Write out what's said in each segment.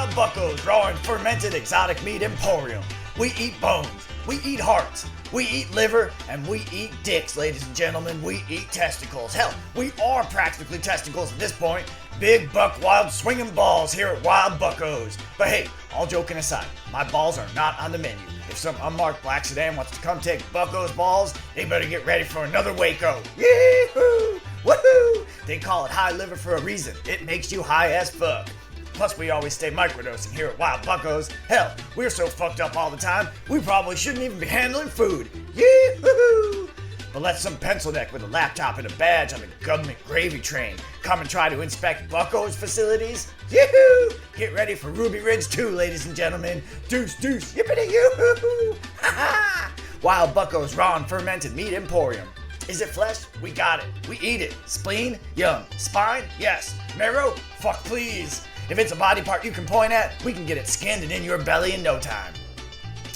Wild Buckos, raw and fermented exotic meat emporium. We eat bones, we eat hearts, we eat liver, and we eat dicks, ladies and gentlemen. We eat testicles. Hell, we are practically testicles at this point. Big buck wild swinging balls here at Wild Buckos. But hey, all joking aside, my balls are not on the menu. If some unmarked black sedan wants to come take Bucko's balls, they better get ready for another Waco. Yee-hoo! Woohoo! They call it high liver for a reason. It makes you high as fuck. Plus, we always stay microdosing here at Wild Buckos. Hell, we're so fucked up all the time, we probably shouldn't even be handling food. Yee-hoo! But let some pencil neck with a laptop and a badge on the government gravy train come and try to inspect Bucko's facilities. Yoo-hoo! Get ready for Ruby Ridge 2, ladies and gentlemen. Deuce, deuce, yippity yoo-hoo! Ha-ha! Wild Bucko's raw and fermented meat emporium. Is it flesh? We got it. We eat it. Spleen? Yum. Spine? Yes. Marrow? Fuck please. If it's a body part you can point at, we can get it skinned and in your belly in no time.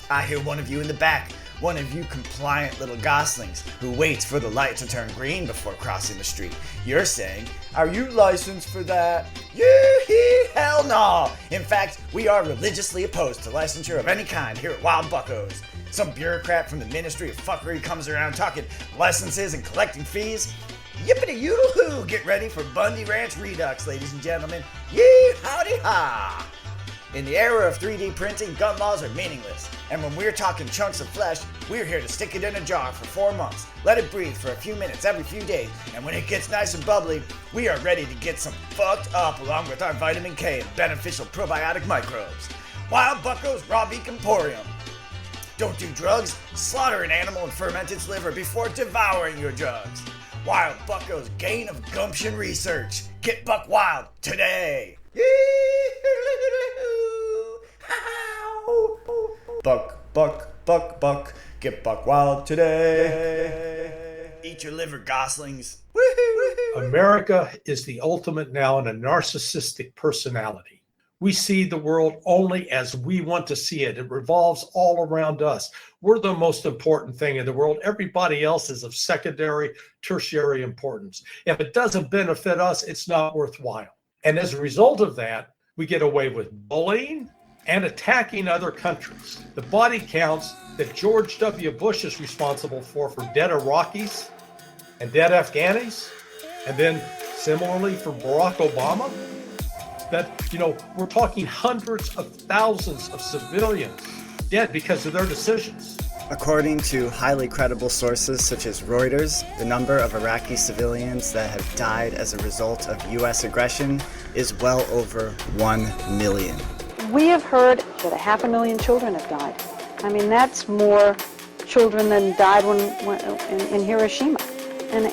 I hear one of you in the back. One of you compliant little goslings who waits for the light to turn green before crossing the street. You're saying, are you licensed for that? Yee-hee, hell no! In fact, we are religiously opposed to licensure of any kind here at Wild Buckos. Some bureaucrat from the Ministry of Fuckery comes around talking licenses and collecting fees. Yippity-yoo-hoo! Get ready for Bundy Ranch Redux, ladies and gentlemen. Yee howdy ha! In the era of 3D printing, gun laws are meaningless. And when we're talking chunks of flesh, we're here to stick it in a jar for 4 months, let it breathe for a few minutes every few days, and when it gets nice and bubbly, we are ready to get some fucked up along with our vitamin K and beneficial probiotic microbes. Wild Bucko's Raw Beak Emporium. Don't do drugs, slaughter an animal and ferment its liver before devouring your drugs. Wild Bucko's Gain of Gumption Research. Get buck wild today. Buck, buck, buck, buck. Get buck wild today. Eat your liver, goslings. America is the ultimate now in a narcissistic personality. We see the world only as we want to see it. It revolves all around us. We're the most important thing in the world. Everybody else is of secondary, tertiary importance. If it doesn't benefit us, it's not worthwhile. And as a result of that, we get away with bullying and attacking other countries. The body counts that George W. Bush is responsible for dead Iraqis and dead Afghanis, and then similarly for Barack Obama, that, we're talking hundreds of thousands of civilians dead because of their decisions. According to highly credible sources such as Reuters, the number of Iraqi civilians that have died as a result of U.S. aggression is well over 1 million. We have heard that 500,000 children have died. I mean, that's more children than died in Hiroshima. And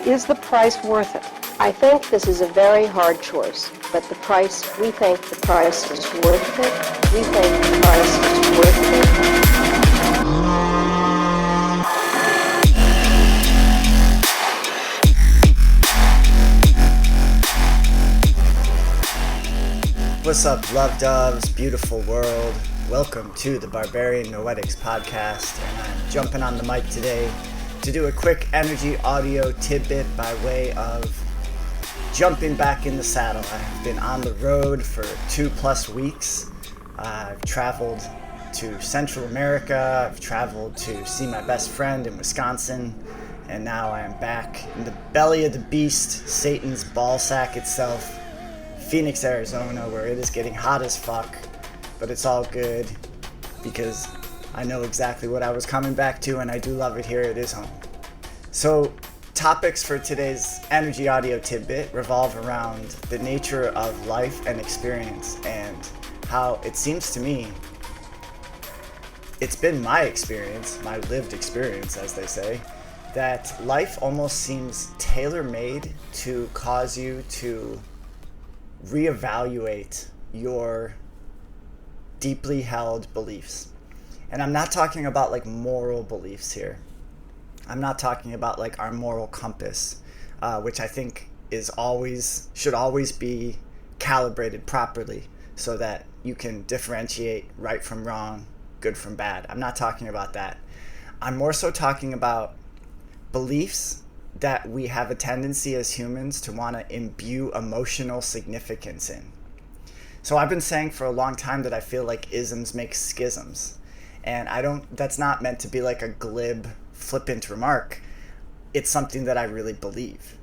is the price worth it? I think this is a very hard choice, but we think the price is worth it. We think the price is worth it. What's up, love doves, beautiful world? Welcome to the Barbarian Noetics podcast, and I'm jumping on the mic today to do a quick energy audio tidbit by way of jumping back in the saddle. I've been on the road for 2+ weeks. I've traveled to Central America, I've traveled to see my best friend in Wisconsin, and now I am back in the belly of the beast, Satan's ballsack itself, Phoenix, Arizona, where it is getting hot as fuck, but it's all good because I know exactly what I was coming back to, and I do love it here. It is home. So, topics for today's energy audio tidbit revolve around the nature of life and experience, and how it seems to me, it's been my experience, my lived experience, as they say, that life almost seems tailor-made to cause you to reevaluate your deeply held beliefs. And I'm not talking about like moral beliefs here. I'm not talking about like our moral compass, which I think should always be calibrated properly so that you can differentiate right from wrong, good from bad. I'm not talking about that. I'm more so talking about beliefs that we have a tendency as humans to want to imbue emotional significance in. So I've been saying for a long time that I feel like isms make schisms. And that's not meant to be like a glib, flippant remark. It's something that I really believe.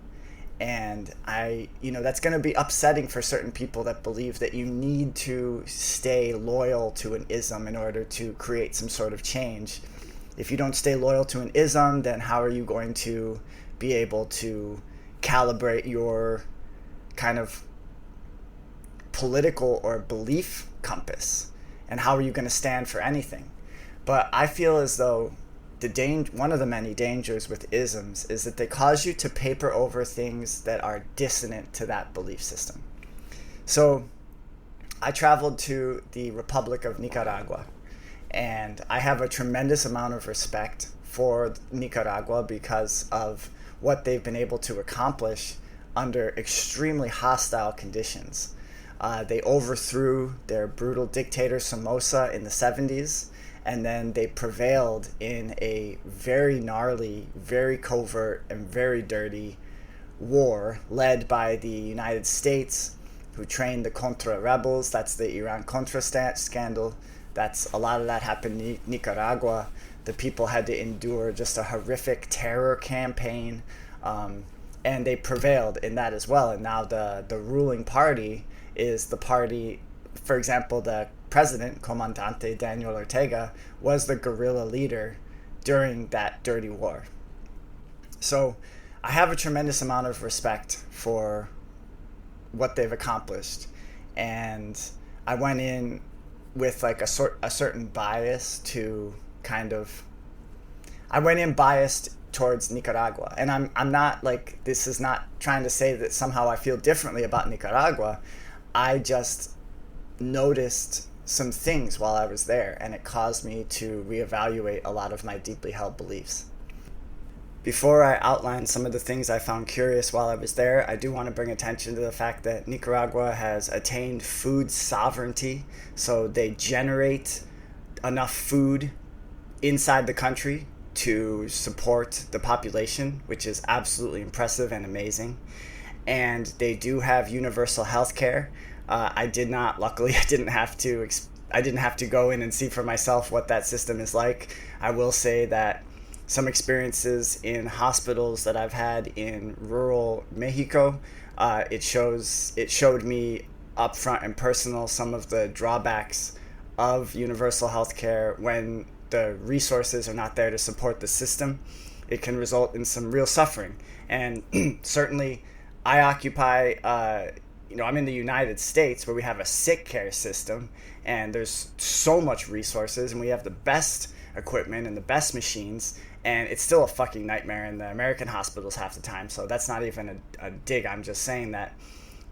And that's going to be upsetting for certain people that believe that you need to stay loyal to an ism in order to create some sort of change. If you don't stay loyal to an ism, then how are you going to be able to calibrate your kind of political or belief compass? And how are you going to stand for anything? But I feel as though one of the many dangers with isms is that they cause you to paper over things that are dissonant to that belief system. So I traveled to the Republic of Nicaragua, and I have a tremendous amount of respect for Nicaragua because of what they've been able to accomplish under extremely hostile conditions. They overthrew their brutal dictator Somoza in the 70s, and then they prevailed in a very gnarly, very covert, and very dirty war led by the United States, who trained the Contra rebels. That's the Iran-Contra scandal. A lot of that happened in Nicaragua. The people had to endure just a horrific terror campaign, and they prevailed in that as well. And now the ruling party is the party, for example, the president, Comandante Daniel Ortega, was the guerrilla leader during that dirty war. So I have a tremendous amount of respect for what they've accomplished. And I went in with like a certain bias to I went in biased towards Nicaragua. And I'm not like, this is not trying to say that somehow I feel differently about Nicaragua. I just noticed some things while I was there, and it caused me to reevaluate a lot of my deeply held beliefs. Before I outline some of the things I found curious while I was there, I do want to bring attention to the fact that Nicaragua has attained food sovereignty, so they generate enough food inside the country to support the population, which is absolutely impressive and amazing. And they do have universal health care. Luckily, I didn't have to go in and see for myself what that system is like. I will say that some experiences in hospitals that I've had in rural Mexico, it showed me up front and personal some of the drawbacks of universal health care. When the resources are not there to support the system, it can result in some real suffering. And certainly I occupy, I'm in the United States where we have a sick care system and there's so much resources and we have the best equipment and the best machines, and it's still a fucking nightmare in the American hospitals half the time. So that's not even a dig. I'm just saying that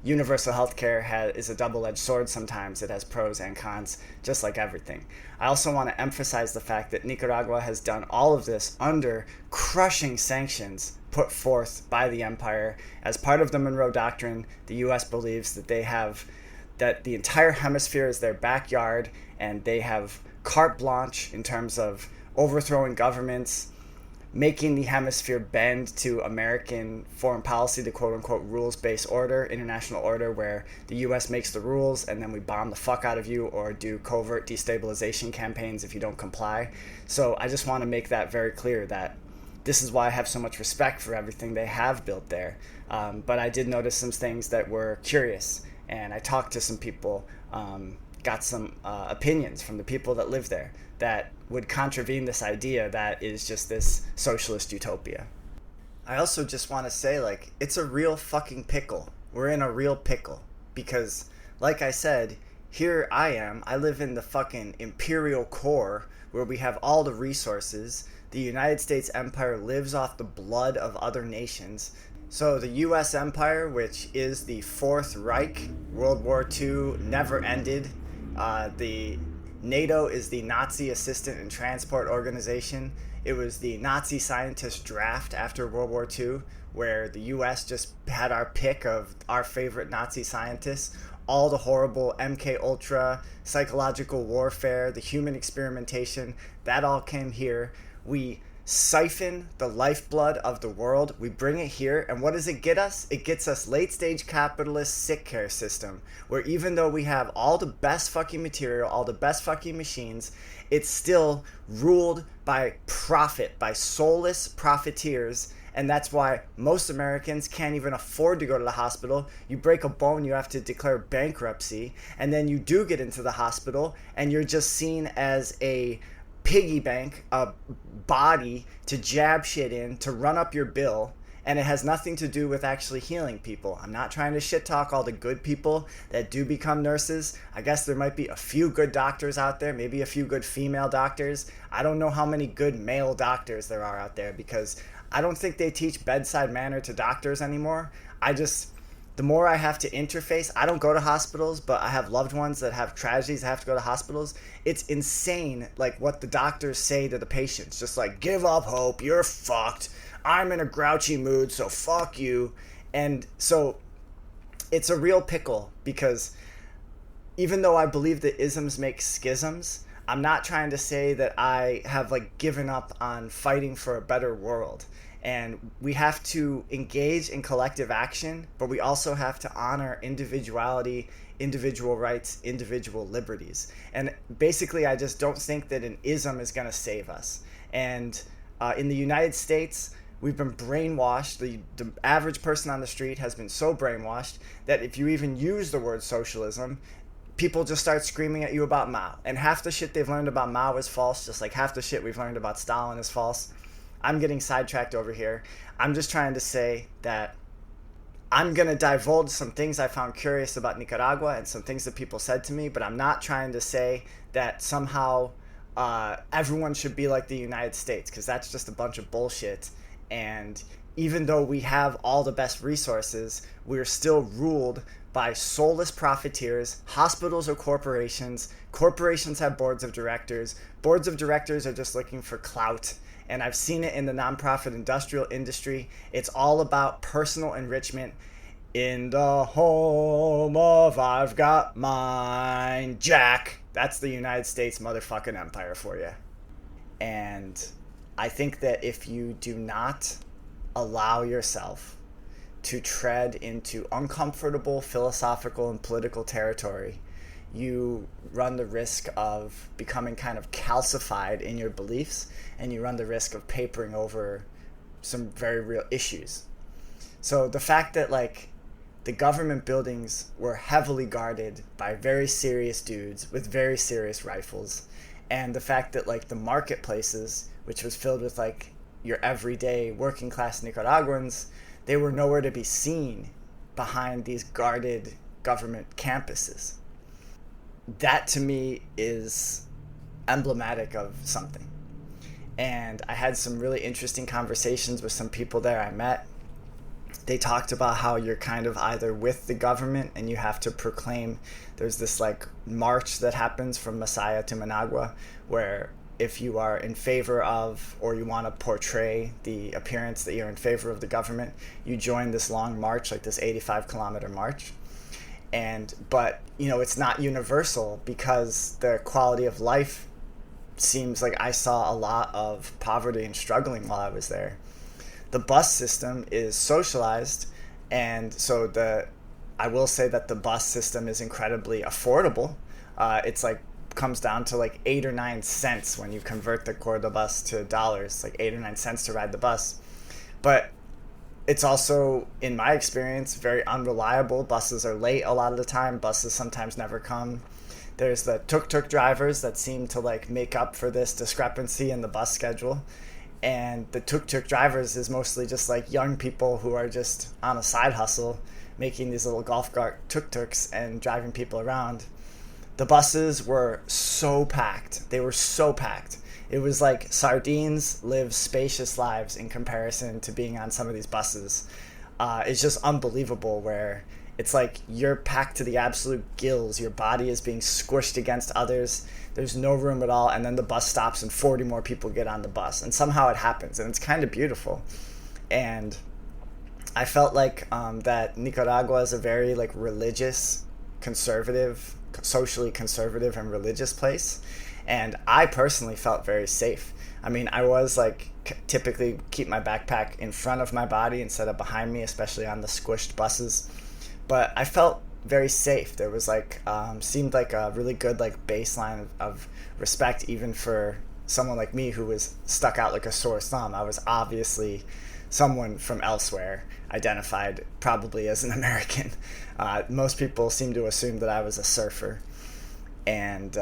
universal healthcare is a double-edged sword sometimes. It has pros and cons, just like everything. I also want to emphasize the fact that Nicaragua has done all of this under crushing sanctions put forth by the empire. As part of the Monroe Doctrine, the U.S. believes that that the entire hemisphere is their backyard, and they have carte blanche in terms of overthrowing governments, making the hemisphere bend to American foreign policy, the quote-unquote rules-based order, international order, where the U.S. makes the rules and then we bomb the fuck out of you or do covert destabilization campaigns if you don't comply. So I just want to make that very clear that this is why I have so much respect for everything they have built there. But I did notice some things that were curious, and I talked to some people, got some opinions from the people that live there that would contravene this idea that is just this socialist utopia. I also just want to say, it's a real fucking pickle. We're in a real pickle because, like I said, here I live in the fucking imperial core where we have all the resources. The United States empire lives off the blood of other nations. So the U.S. empire, which is the Fourth Reich, World War II never ended. The NATO is the Nazi Assistant and Transport Organization. It was the Nazi scientist draft after World War II, where the U.S. just had our pick of our favorite Nazi scientists. All the horrible MK Ultra, psychological warfare, the human experimentation, that all came here. We siphon the lifeblood of the world, we bring it here, and what does it get us? It gets us late-stage capitalist sick care system, where even though we have all the best fucking material, all the best fucking machines, it's still ruled by profit, by soulless profiteers. And that's why most Americans can't even afford to go to the hospital. You break a bone, you have to declare bankruptcy, and then you do get into the hospital, and you're just seen as a piggy bank, a body to jab shit in, to run up your bill, and it has nothing to do with actually healing people. I'm not trying to shit talk all the good people that do become nurses. I guess there might be a few good doctors out there, maybe a few good female doctors. I don't know how many good male doctors there are out there, because I don't think they teach bedside manner to doctors anymore. The more I have to interface, I don't go to hospitals, but I have loved ones that have tragedies that have to go to hospitals. It's insane, like, what the doctors say to the patients. Just like, give up hope, you're fucked. I'm in a grouchy mood, so fuck you. And so it's a real pickle, because even though I believe that isms make schisms, I'm not trying to say that I have, like, given up on fighting for a better world. And we have to engage in collective action, but we also have to honor individuality, individual rights, individual liberties. And basically, I just don't think that an ism is going to save us. And in the United States, we've been brainwashed. The average person on the street has been so brainwashed that if you even use the word socialism, people just start screaming at you about Mao. And half the shit they've learned about Mao is false, just like half the shit we've learned about Stalin is false. I'm getting sidetracked over here. I'm just trying to say that I'm going to divulge some things I found curious about Nicaragua and some things that people said to me, but I'm not trying to say that somehow everyone should be like the United States, because that's just a bunch of bullshit. And even though we have all the best resources, we're still ruled by soulless profiteers. Hospitals are corporations. Corporations have boards of directors. Boards of directors are just looking for clout. And I've seen it in the nonprofit industrial industry. It's all about personal enrichment. In the home of I've got mine, Jack. That's the United States motherfucking empire for you. And I think that if you do not allow yourself to tread into uncomfortable philosophical and political territory, you run the risk of becoming kind of calcified in your beliefs, and you run the risk of papering over some very real issues. So the fact that, like, the government buildings were heavily guarded by very serious dudes with very serious rifles, and the fact that, like, the marketplaces, which was filled with, like, your everyday working class Nicaraguans, they were nowhere to be seen behind these guarded government campuses. That to me is emblematic of something. And I had some really interesting conversations with some people there I met. They talked about how you're kind of either with the government and you have to proclaim. There's this, like, march that happens from Masaya to Managua, where if you are in favor of, or you want to portray the appearance that you're in favor of the government, you join this long march, like this 85-kilometer march. But you know, it's not universal, because the quality of life seems like I saw a lot of poverty and struggling while I was there. The bus system is socialized, and so I will say that the bus system is incredibly affordable. It's like comes down to like 8 or 9 cents when you convert the Corda bus to dollars, like 8 or 9 cents to ride the bus. But it's also, in my experience, very unreliable. Buses are late a lot of the time. Buses sometimes never come. There's the tuk-tuk drivers that seem to, like, make up for this discrepancy in the bus schedule. And the tuk-tuk drivers is mostly just, like, young people who are just on a side hustle, making these little golf cart tuk-tuks and driving people around. The buses were so packed. They were so packed. It was like sardines live spacious lives in comparison to being on some of these buses. It's just unbelievable, where it's like you're packed to the absolute gills. Your body is being squished against others. There's no room at all. And then the bus stops and 40 more people get on the bus. And somehow it happens. And it's kind of beautiful. And I felt like that Nicaragua is a very, like, religious, conservative, socially conservative and religious place. And I personally felt very safe. I mean, I was like typically keep my backpack in front of my body instead of behind me, especially on the squished buses. But I felt very safe. There was like seemed like a really good like baseline of respect, even for someone like me who was stuck out like a sore thumb. I was obviously someone from elsewhere, identified probably as an American. Most people seem to assume that I was a surfer. And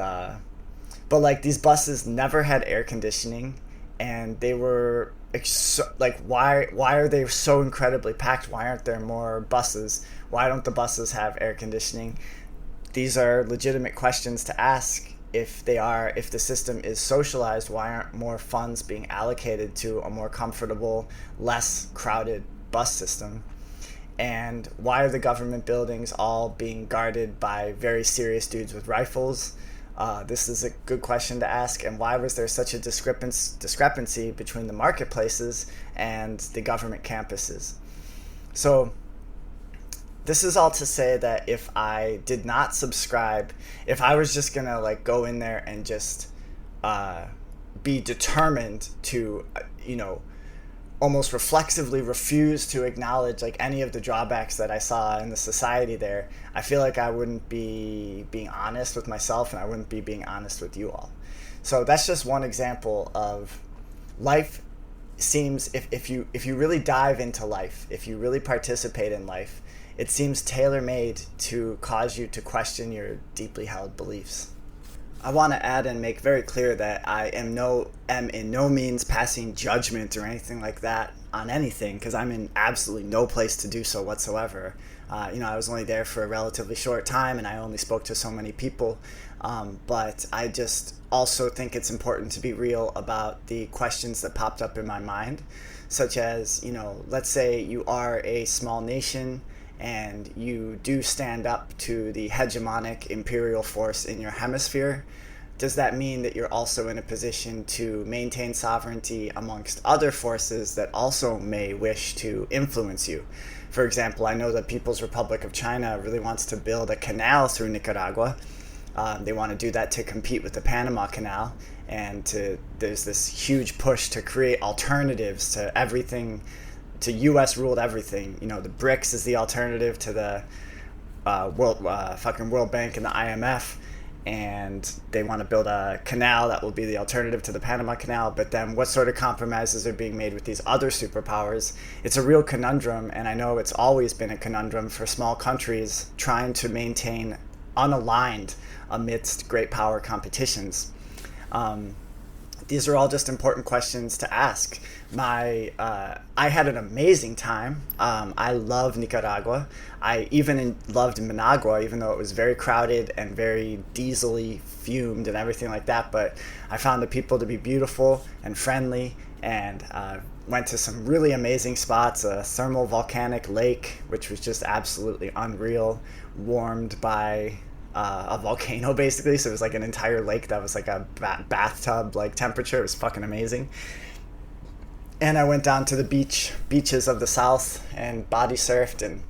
but like these buses never had air conditioning, and they were like, why are they so incredibly packed? Why aren't there more buses? Why don't the buses have air conditioning? These are legitimate questions to ask. If the system is socialized, why aren't more funds being allocated to a more comfortable, less crowded bus system? And why are the government buildings all being guarded by very serious dudes with rifles? This is a good question to ask. And why was there such a discrepancy between the marketplaces and the government campuses? So this is all to say that if I did not subscribe, if I was just gonna like go in there and just be determined to, almost reflexively refuse to acknowledge like any of the drawbacks that I saw in the society there, I feel like I wouldn't be being honest with myself, and I wouldn't be being honest with you all. So that's just one example of life. Seems if you really dive into life, if you really participate in life, it seems tailor-made to cause you to question your deeply held beliefs. I want to add and make very clear that I am in no means passing judgment or anything like that on anything, because I'm in absolutely no place to do so whatsoever. I was only there for a relatively short time, and I only spoke to so many people. But I just also think it's important to be real about the questions that popped up in my mind, such as, let's say you are a small nation and you do stand up to the hegemonic imperial force in your hemisphere. Does that mean that you're also in a position to maintain sovereignty amongst other forces that also may wish to influence you? For example, I know the People's Republic of China really wants to build a canal through Nicaragua. They want to do that to compete with the Panama Canal, and there's this huge push to create alternatives to everything, to U.S. ruled everything. The BRICS is the alternative to the World Bank and the IMF, and they want to build a canal that will be the alternative to the Panama Canal. But then what sort of compromises are being made with these other superpowers? It's a real conundrum, and I know it's always been a conundrum for small countries trying to maintain unaligned amidst great power competitions. These are all just important questions to ask. I had an amazing time. I love Nicaragua. I even loved Managua, even though it was very crowded and very diesel-y fumed and everything like that. But I found the people to be beautiful and friendly, and went to some really amazing spots. A thermal volcanic lake, which was just absolutely unreal, warmed by a volcano basically. So it was like an entire lake that was like a bathtub like temperature. It was fucking amazing. And I went down to the beaches of the south and body surfed, and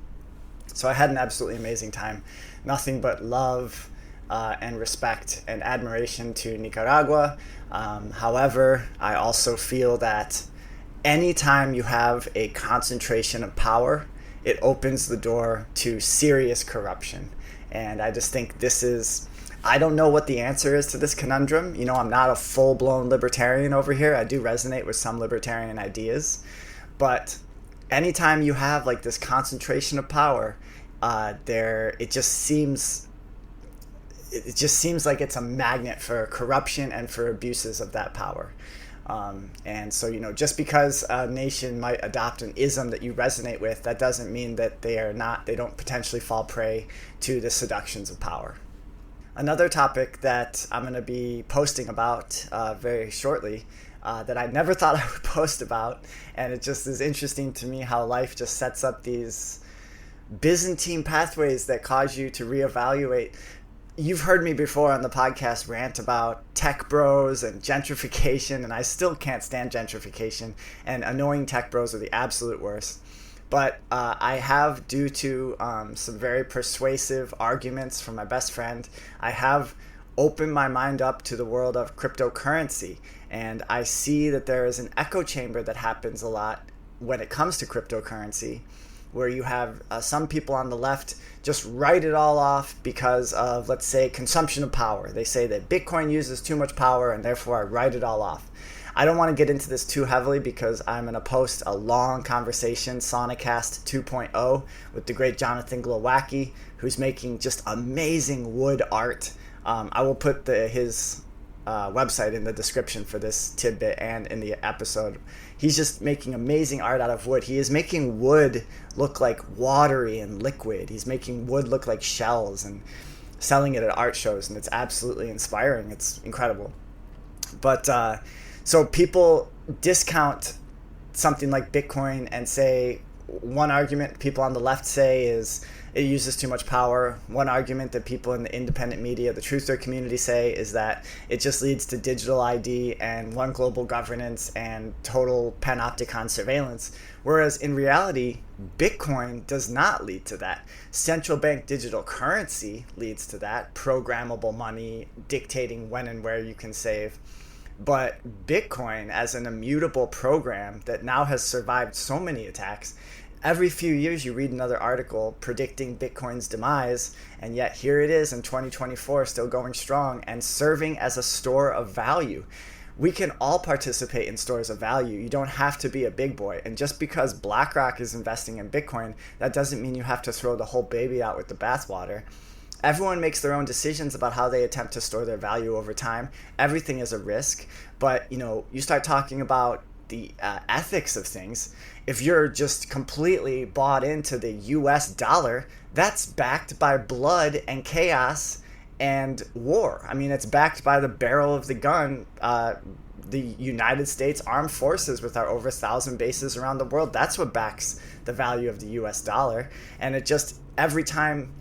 so I had an absolutely amazing time. Nothing but love and respect and admiration to Nicaragua. However, I also feel that anytime you have a concentration of power, it opens the door to serious corruption. And I just think I don't know what the answer is to this conundrum. I'm not a full-blown libertarian over here. I do resonate with some libertarian ideas. But anytime you have like this concentration of power, it just seems like it's a magnet for corruption and for abuses of that power. And so, just because a nation might adopt an ism that you resonate with, that doesn't mean that they don't potentially fall prey to the seductions of power. Another topic that I'm going to be posting about very shortly, that I never thought I would post about, and it just is interesting to me how life just sets up these Byzantine pathways that cause you to reevaluate. You've heard me before on the podcast rant about tech bros and gentrification, and I still can't stand gentrification, and annoying tech bros are the absolute worst. But I have, due to some very persuasive arguments from my best friend, I have opened my mind up to the world of cryptocurrency. And I see that there is an echo chamber that happens a lot when it comes to cryptocurrency, where you have some people on the left just write it all off because of, let's say, consumption of power. They say that Bitcoin uses too much power and therefore I write it all off. I don't want to get into this too heavily because I'm going to post a long conversation, Sonicast 2.0, with the great Jonathan Glowacki, who's making just amazing wood art. I will put his website in the description for this tidbit and in the episode. He's just making amazing art out of wood. He is making wood look like watery and liquid. He's making wood look like shells and selling it at art shows, and it's absolutely inspiring. It's incredible. But so people discount something like Bitcoin and say, one argument people on the left say is it uses too much power. One argument that people in the independent media, the truther community, say is that it just leads to digital ID and one global governance and total panopticon surveillance. Whereas in reality, Bitcoin does not lead to that. Central bank digital currency leads to that. Programmable money dictating when and where you can save. But Bitcoin, as an immutable program that now has survived so many attacks, every few years you read another article predicting Bitcoin's demise, and yet here it is in 2024 still going strong and serving as a store of value. We can all participate in stores of value. You don't have to be a big boy. And just because BlackRock is investing in Bitcoin, that doesn't mean you have to throw the whole baby out with the bathwater. Everyone makes their own decisions about how they attempt to store their value over time. Everything is a risk, but you start talking about the ethics of things. If you're just completely bought into the US dollar, that's backed by blood and chaos and war. I mean, it's backed by the barrel of the gun. The United States Armed Forces, with our over 1,000 bases around the world, that's what backs the value of the US dollar. And it just, every time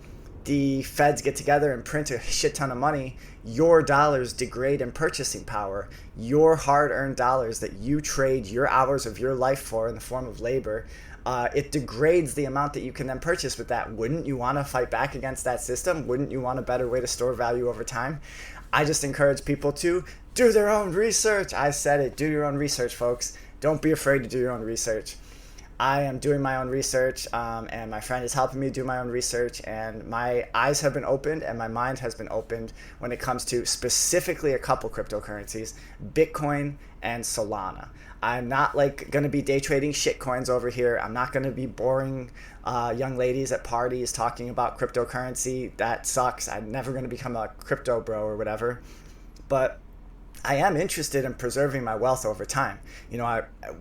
the feds get together and print a shit ton of money, your dollars degrade in purchasing power. Your hard-earned dollars that you trade your hours of your life for in the form of labor, it degrades the amount that you can then purchase with that. Wouldn't you want to fight back against that system? Wouldn't you want a better way to store value over time? I just encourage people to do their own research. I said it. Do your own research, folks. Don't be afraid to do your own research. I am doing my own research, and my friend is helping me do my own research, and my eyes have been opened and my mind has been opened when it comes to specifically a couple cryptocurrencies, Bitcoin and Solana. I'm not going to be day trading shit coins over here. I'm not going to be boring young ladies at parties talking about cryptocurrency. That sucks. I'm never going to become a crypto bro or whatever. But I am interested in preserving my wealth over time.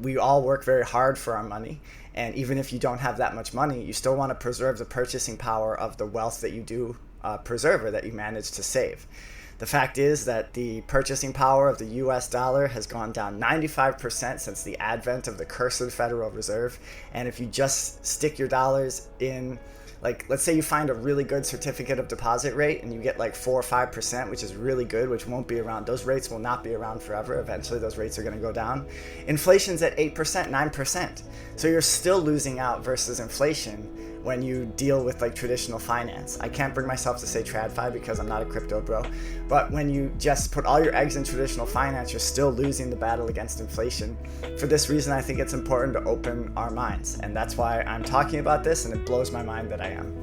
We all work very hard for our money, and even if you don't have that much money, you still want to preserve the purchasing power of the wealth that you do preserve or that you manage to save. The fact is that the purchasing power of the US dollar has gone down 95% since the advent of the cursed Federal Reserve, and if you just stick your dollars in, let's say you find a really good certificate of deposit rate and you get 4 or 5%, which is really good, which won't be around. Those rates will not be around forever. Eventually those rates are going to go down. Inflation's at 8%, 9%. So you're still losing out versus inflation when you deal with traditional finance. I can't bring myself to say TradFi because I'm not a crypto bro, but when you just put all your eggs in traditional finance, you're still losing the battle against inflation. For this reason, I think it's important to open our minds, and that's why I'm talking about this, and it blows my mind that I am.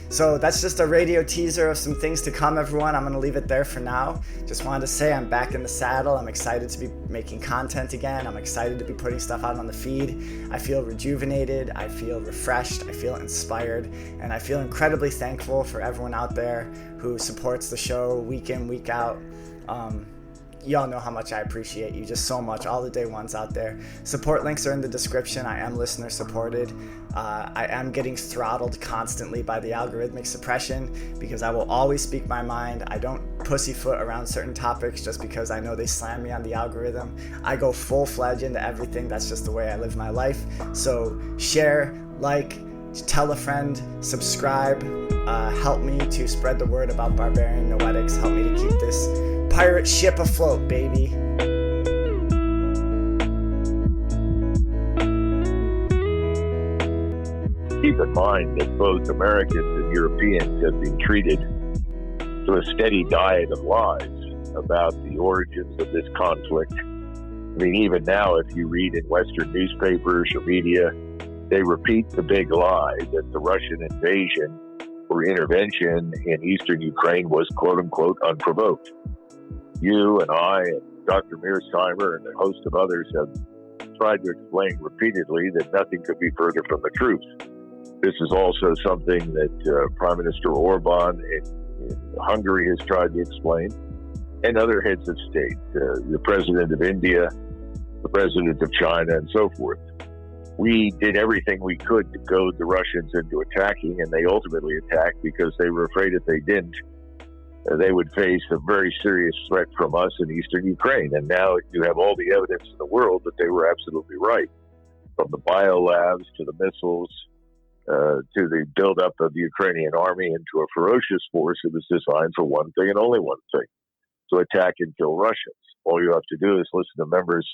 So that's just a radio teaser of some things to come, everyone. I'm going to leave it there for now. Just wanted to say I'm back in the saddle. I'm excited to be making content again. I'm excited to be putting stuff out on the feed. I feel rejuvenated. I feel refreshed. I feel inspired. And I feel incredibly thankful for everyone out there who supports the show week in, week out. Y'all know how much I appreciate you just so much, all the day ones out there. Support links are in the description. I am listener supported. I am getting throttled constantly by the algorithmic suppression because I will always speak my mind. I don't pussyfoot around certain topics just because I know they slam me on the algorithm. I go full-fledged into everything. That's just the way I live my life. So share, tell a friend, subscribe, help me to spread the word about Barbarian Noetics, help me to keep this pirate ship afloat, baby. Keep in mind that both Americans and Europeans have been treated to a steady diet of lies about the origins of this conflict. I mean, even now, if you read in Western newspapers or media, they repeat the big lie that the Russian invasion or intervention in eastern Ukraine was, quote unquote, unprovoked. You and I and Dr. Mearsheimer and a host of others have tried to explain repeatedly that nothing could be further from the truth. This is also something that Prime Minister Orban in Hungary has tried to explain, and other heads of state, the President of India, the President of China, and so forth. We did everything we could to goad the Russians into attacking, and they ultimately attacked because they were afraid if they didn't, they would face a very serious threat from us in eastern Ukraine. And now you have all the evidence in the world that they were absolutely right, from the biolabs to the missiles to the buildup of the Ukrainian army into a ferocious force that was designed for one thing and only one thing: to attack and kill Russians. All you have to do is listen to members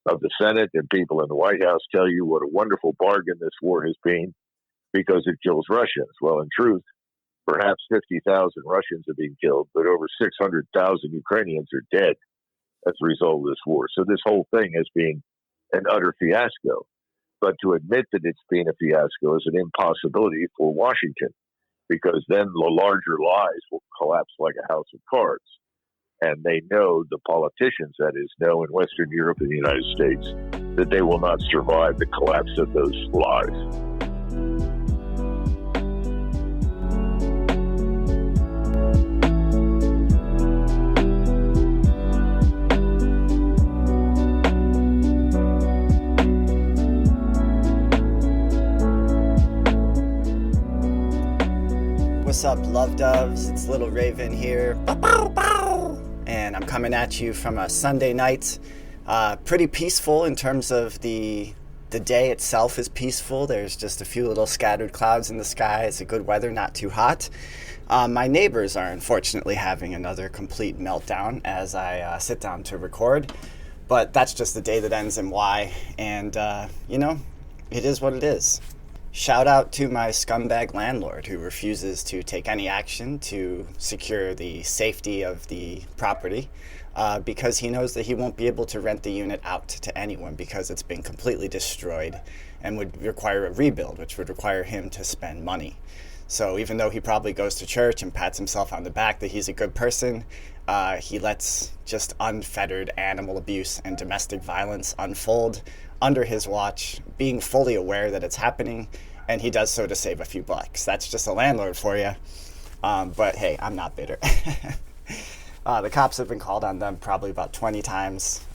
of the Senate and people in the White House tell you what a wonderful bargain this war has been because it kills Russians. Well, in truth, perhaps 50,000 Russians have been killed, but over 600,000 Ukrainians are dead as a result of this war. So this whole thing has been an utter fiasco. But to admit that it's been a fiasco is an impossibility for Washington, because then the larger lies will collapse like a house of cards. And they know, the politicians, that is, know in Western Europe and the United States, that they will not survive the collapse of those lies. What's up, love doves? It's Little Raven here. Bow, bow, bow. And I'm coming at you from a Sunday night. Pretty peaceful in terms of the day itself is peaceful. There's just a few little scattered clouds in the sky. It's a good weather, not too hot. My neighbors are unfortunately having another complete meltdown as I sit down to record. But that's just the day that ends in Y. And, it is what it is. Shout out to my scumbag landlord who refuses to take any action to secure the safety of the property because he knows that he won't be able to rent the unit out to anyone because it's been completely destroyed and would require a rebuild, which would require him to spend money. So even though he probably goes to church and pats himself on the back that he's a good person, he lets just unfettered animal abuse and domestic violence unfold under his watch, being fully aware that it's happening, and he does so to save a few bucks. That's just a landlord for you. But hey, I'm not bitter. The cops have been called on them probably about 20 times.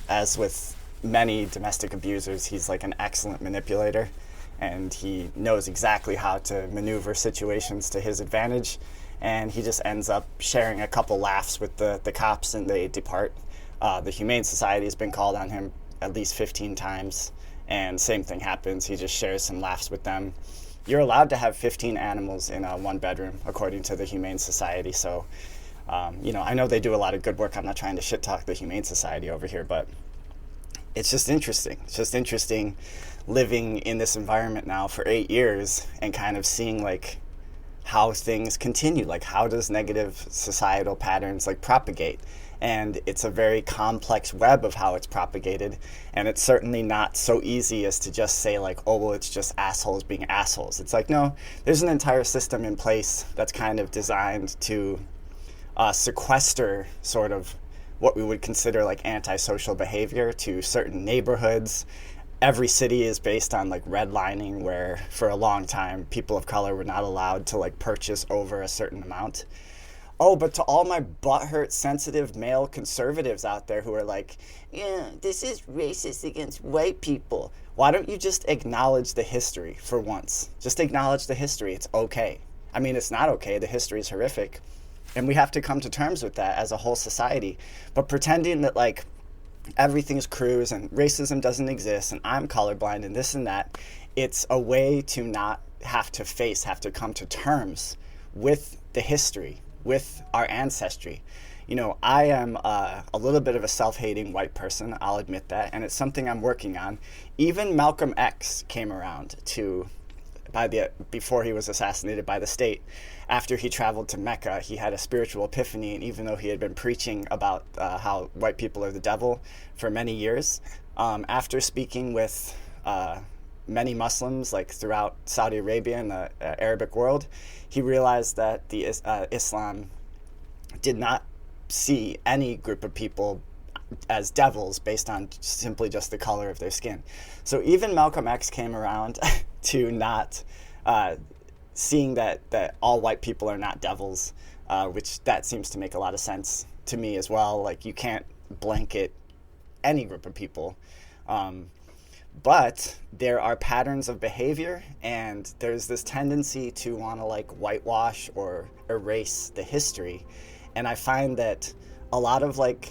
As with many domestic abusers, he's like an excellent manipulator, and he knows exactly how to maneuver situations to his advantage, and he just ends up sharing a couple laughs with the cops, and they depart. The Humane Society has been called on him at least 15 times, and same thing happens. He just shares some laughs with them. You're allowed to have 15 animals in one bedroom, according to the Humane Society. So, I know they do a lot of good work. I'm not trying to shit talk the Humane Society over here, but it's just interesting. It's just interesting living in this environment now for 8 years and kind of seeing like how things continue. Like, how does negative societal patterns like propagate? And it's a very complex web of how it's propagated, and it's certainly not so easy as to just say like, oh, well, it's just assholes being assholes. It's like, no, there's an entire system in place that's kind of designed to sequester sort of what we would consider like antisocial behavior to certain neighborhoods. Every city is based on like redlining, where for a long time people of color were not allowed to like purchase over a certain amount. Oh, but to all my butthurt, sensitive male conservatives out there who are like, yeah, this is racist against white people. Why don't you just acknowledge the history for once? Just acknowledge the history. It's okay. I mean, it's not okay. The history is horrific. And we have to come to terms with that as a whole society. But pretending that, like, everything's cruise and racism doesn't exist and I'm colorblind and this and that, it's a way to not have to come to terms with the history, with our ancestry. I am a little bit of a self-hating white person, I'll admit that, and it's something I'm working on. Even Malcolm X came around to before he was assassinated by the state. After he traveled to Mecca, he had a spiritual epiphany, and even though he had been preaching about how white people are the devil for many years, after speaking with many Muslims like throughout Saudi Arabia and the Arabic world, he realized that the Islam did not see any group of people as devils based on simply just the color of their skin. So even Malcolm X came around to not seeing that all white people are not devils, which that seems to make a lot of sense to me as well. Like, you can't blanket any group of people. But there are patterns of behavior, and there's this tendency to want to like whitewash or erase the history. And I find that a lot of like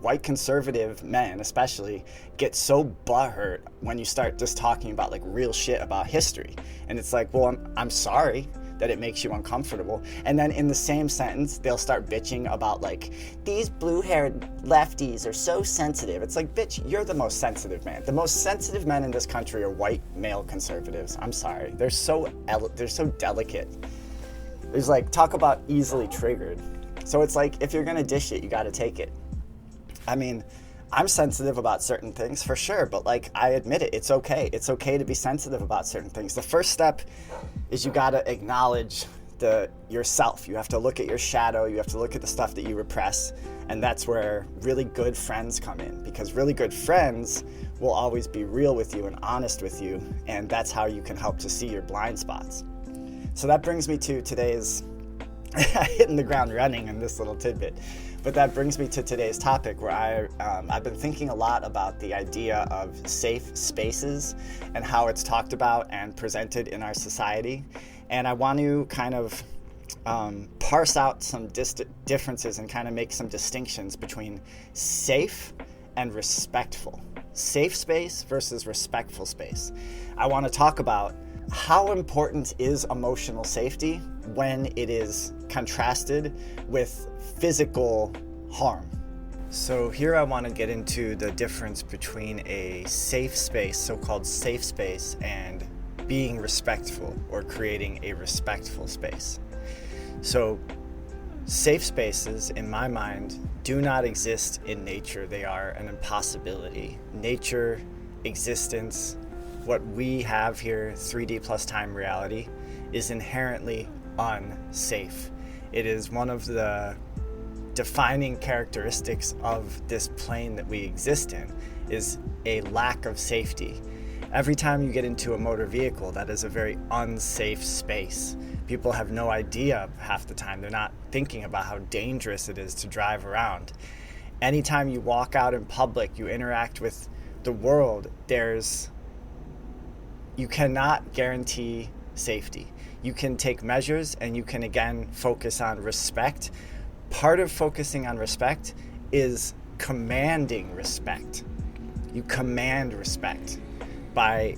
white conservative men especially get so butthurt when you start just talking about like real shit about history. And it's like, well, I'm sorry that it makes you uncomfortable. And then in the same sentence, they'll start bitching about like, these blue-haired lefties are so sensitive. It's like, bitch, you're the most sensitive man. The most sensitive men in this country are white male conservatives. I'm sorry. They're so delicate. There's like, talk about easily triggered. So it's like, if you're gonna dish it, you gotta take it. I mean, I'm sensitive about certain things for sure, but like, I admit it, it's okay. It's okay to be sensitive about certain things. The first step is you gotta acknowledge yourself. You have to look at your shadow. You have to look at the stuff that you repress. And that's where really good friends come in, because really good friends will always be real with you and honest with you. And that's how you can help to see your blind spots. So that brings me to today's hitting the ground running in this little tidbit. But that brings me to today's topic, where I've been thinking a lot about the idea of safe spaces and how it's talked about and presented in our society. And I want to kind of parse out some differences and kind of make some distinctions between safe and respectful. Safe space versus respectful space. I want to talk about how important is emotional safety when it is contrasted with physical harm. So here I want to get into the difference between a safe space, so-called safe space, and being respectful or creating a respectful space. So safe spaces, in my mind, do not exist in nature. They are an impossibility. Nature, existence, what we have here, 3D plus time reality, is inherently unsafe. It is one of the defining characteristics of this plane that we exist in, is a lack of safety. Every time you get into a motor vehicle, that is a very unsafe space. People have no idea half the time. They're not thinking about how dangerous it is to drive around. Anytime you walk out in public, you interact with the world, you cannot guarantee safety. You can take measures, and you can again focus on respect. Part of focusing on respect is commanding respect. You command respect by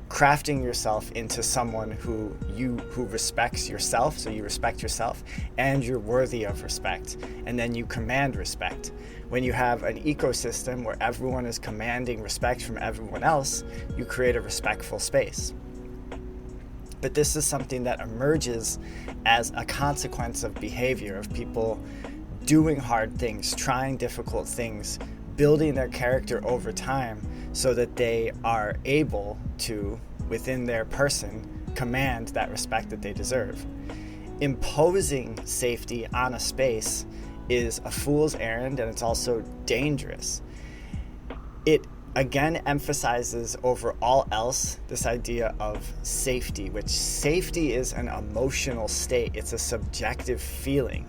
crafting yourself into someone who respects yourself, so you respect yourself and you're worthy of respect, and then you command respect. When you have an ecosystem where everyone is commanding respect from everyone else, you create a respectful space. But this is something that emerges as a consequence of behavior, of people doing hard things, trying difficult things, building their character over time so that they are able to, within their person, command that respect that they deserve. Imposing safety on a space is a fool's errand, and it's also dangerous. It again emphasizes over all else this idea of safety, which safety is an emotional state. It's a subjective feeling.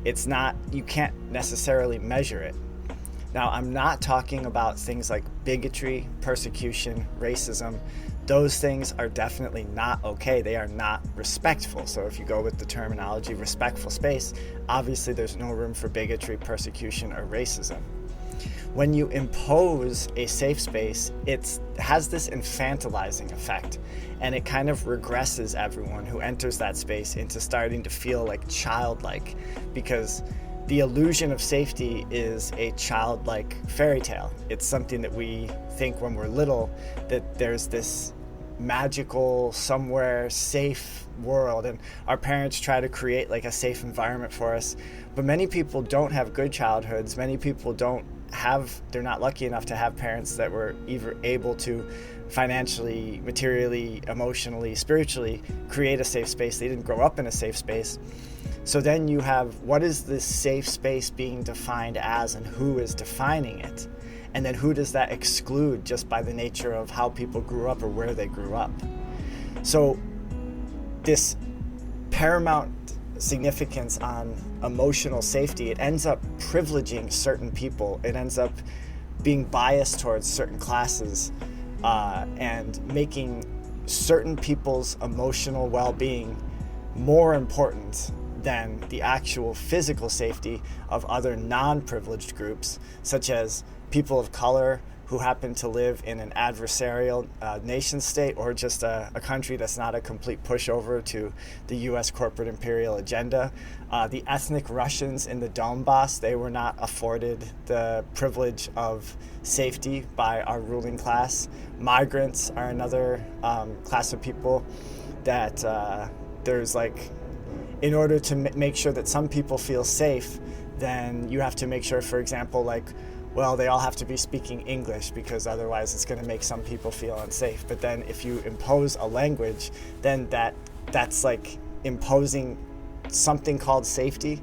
It's not, you can't necessarily measure it. Now, I'm not talking about things like bigotry, persecution, racism. Those things are definitely not okay. They are not respectful. So if you go with the terminology respectful space, obviously there's no room for bigotry, persecution, or racism. When you impose a safe space, it has this infantilizing effect, and it kind of regresses everyone who enters that space into starting to feel like childlike, because the illusion of safety is a childlike fairy tale. It's something that we think when we're little, that there's this magical, somewhere safe world, and our parents try to create like a safe environment for us. But many people don't have good childhoods. Many people they're not lucky enough to have parents that were either able to financially, materially, emotionally, spiritually create a safe space. They didn't grow up in a safe space. So then you have, what is this safe space being defined as, and who is defining it? And then who does that exclude just by the nature of how people grew up or where they grew up? So this paramount significance on emotional safety, it ends up privileging certain people. It ends up being biased towards certain classes, and making certain people's emotional well-being more important than the actual physical safety of other non-privileged groups, such as people of color who happen to live in an adversarial nation state, or just a country that's not a complete pushover to the US corporate imperial agenda. The ethnic Russians in the Donbass, they were not afforded the privilege of safety by our ruling class. Migrants are another class of people that there's like, in order to make sure that some people feel safe, then you have to make sure, for example, like, well, they all have to be speaking English because otherwise it's going to make some people feel unsafe. But then if you impose a language, then that's like imposing something called safety.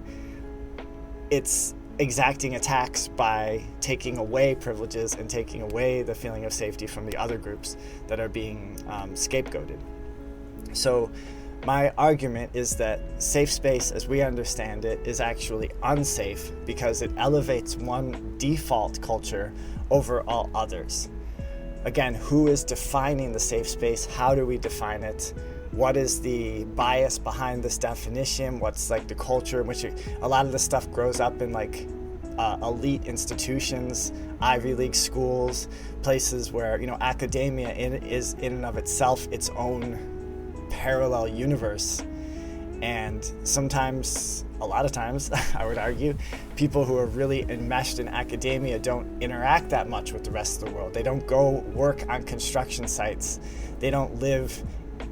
It's exacting a tax by taking away privileges and taking away the feeling of safety from the other groups that are being scapegoated. So my argument is that safe space, as we understand it, is actually unsafe because it elevates one default culture over all others. Again, who is defining the safe space? How do we define it? What is the bias behind this definition? What's like the culture in which a lot of this stuff grows up in, like elite institutions, Ivy League schools, places where, academia is in and of itself its own parallel universe. And sometimes, a lot of times, I would argue, people who are really enmeshed in academia don't interact that much with the rest of the world. They don't go work on construction sites. They don't live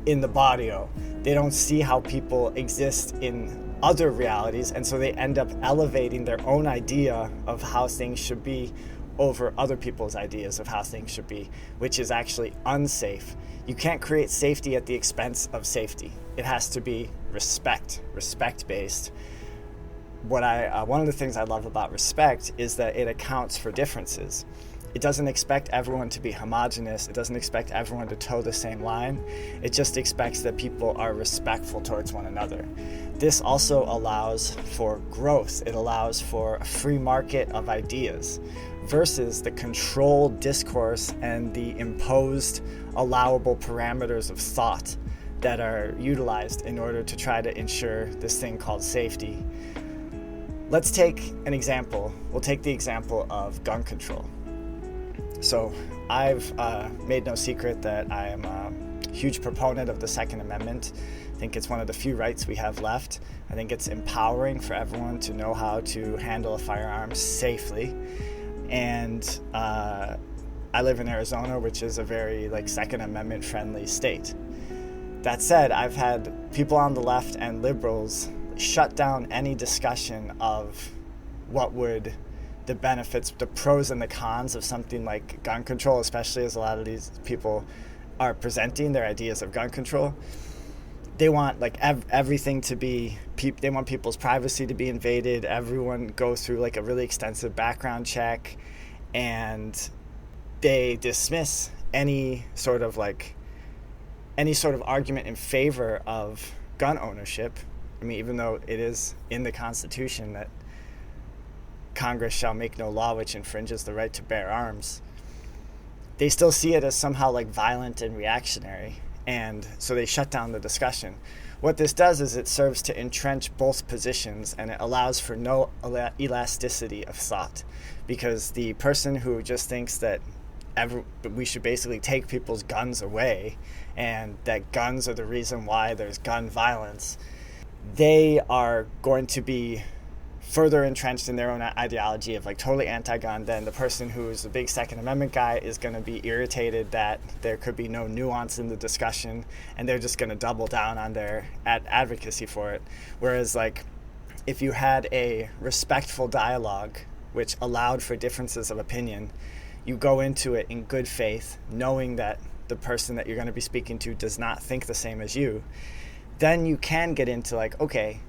in the barrio. They don't see how people exist in other realities, and so they end up elevating their own idea of how things should be over other people's ideas of how things should be, which is actually unsafe. You can't create safety at the expense of safety. It has to be respect-based. One of the things I love about respect is that it accounts for differences. It doesn't expect everyone to be homogenous. It doesn't expect everyone to toe the same line. It just expects that people are respectful towards one another. This also allows for growth. It allows for a free market of ideas versus the controlled discourse and the imposed allowable parameters of thought that are utilized in order to try to ensure this thing called safety. Let's take an example. We'll take the example of gun control. So I've made no secret that I am a huge proponent of the Second Amendment. I think it's one of the few rights we have left. I think it's empowering for everyone to know how to handle a firearm safely. And I live in Arizona, which is a very Second Amendment friendly state. That said, I've had people on the left and liberals shut down any discussion of what would the benefits, the pros and the cons of something like gun control, especially as a lot of these people are presenting their ideas of gun control. They want everything to be, they want people's privacy to be invaded. Everyone goes through a really extensive background check, and they dismiss any sort of argument in favor of gun ownership. I mean, even though it is in the Constitution that Congress shall make no law which infringes the right to bear arms, they still see it as somehow violent and reactionary, and so they shut down the discussion. What this does is it serves to entrench both positions, and it allows for no elasticity of thought, because the person who just thinks that we should basically take people's guns away and that guns are the reason why there's gun violence, they are going to be further entrenched in their own ideology of like totally anti-gun, then the person who's a big Second Amendment guy is going to be irritated that there could be no nuance in the discussion, and they're just going to double down on their advocacy for it. Whereas like if you had a respectful dialogue which allowed for differences of opinion, you go into it in good faith, knowing that the person that you're going to be speaking to does not think the same as you, then you can get into like, okay,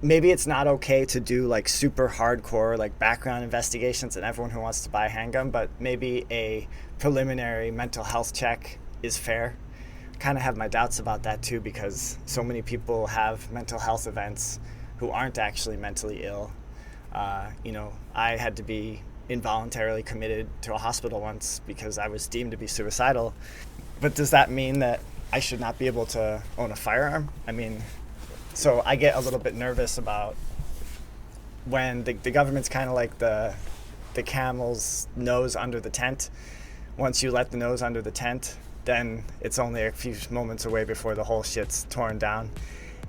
maybe it's not okay to do like super hardcore like background investigations and everyone who wants to buy a handgun, but maybe a preliminary mental health check is fair. Kind of have my doubts about that too, because so many people have mental health events who aren't actually mentally ill. I had to be involuntarily committed to a hospital once because I was deemed to be suicidal. But does that mean that I should not be able to own a firearm? I mean, so I get a little bit nervous about when the government's kind of like the camel's nose under the tent. Once you let the nose under the tent, then it's only a few moments away before the whole shit's torn down.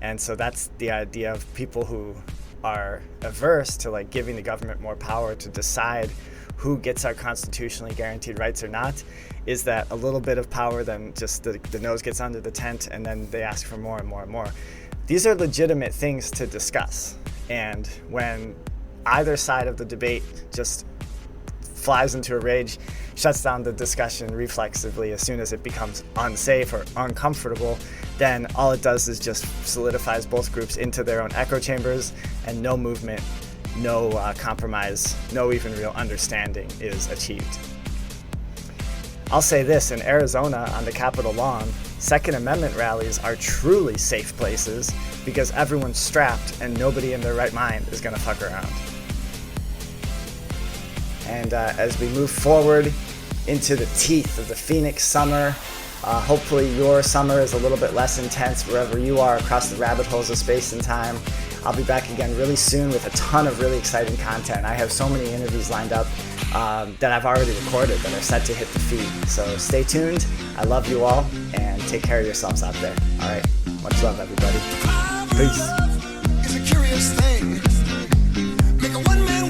And so that's the idea of people who are averse to like giving the government more power to decide who gets our constitutionally guaranteed rights or not, is that a little bit of power, then just the nose gets under the tent, and then they ask for more and more and more. These are legitimate things to discuss. And when either side of the debate just flies into a rage, shuts down the discussion reflexively as soon as it becomes unsafe or uncomfortable, then all it does is just solidifies both groups into their own echo chambers, and no movement, no compromise, no even real understanding is achieved. I'll say this, in Arizona on the Capitol lawn, Second Amendment rallies are truly safe places because everyone's strapped and nobody in their right mind is going to fuck around. And as we move forward into the teeth of the Phoenix summer, hopefully your summer is a little bit less intense wherever you are across the rabbit holes of space and time. I'll be back again really soon with a ton of really exciting content. I have so many interviews lined up that I've already recorded that are set to hit the feed. So stay tuned. I love you all, and take care of yourselves out there. All right. Much love, everybody. Peace. It's a curious thing. Make a one-man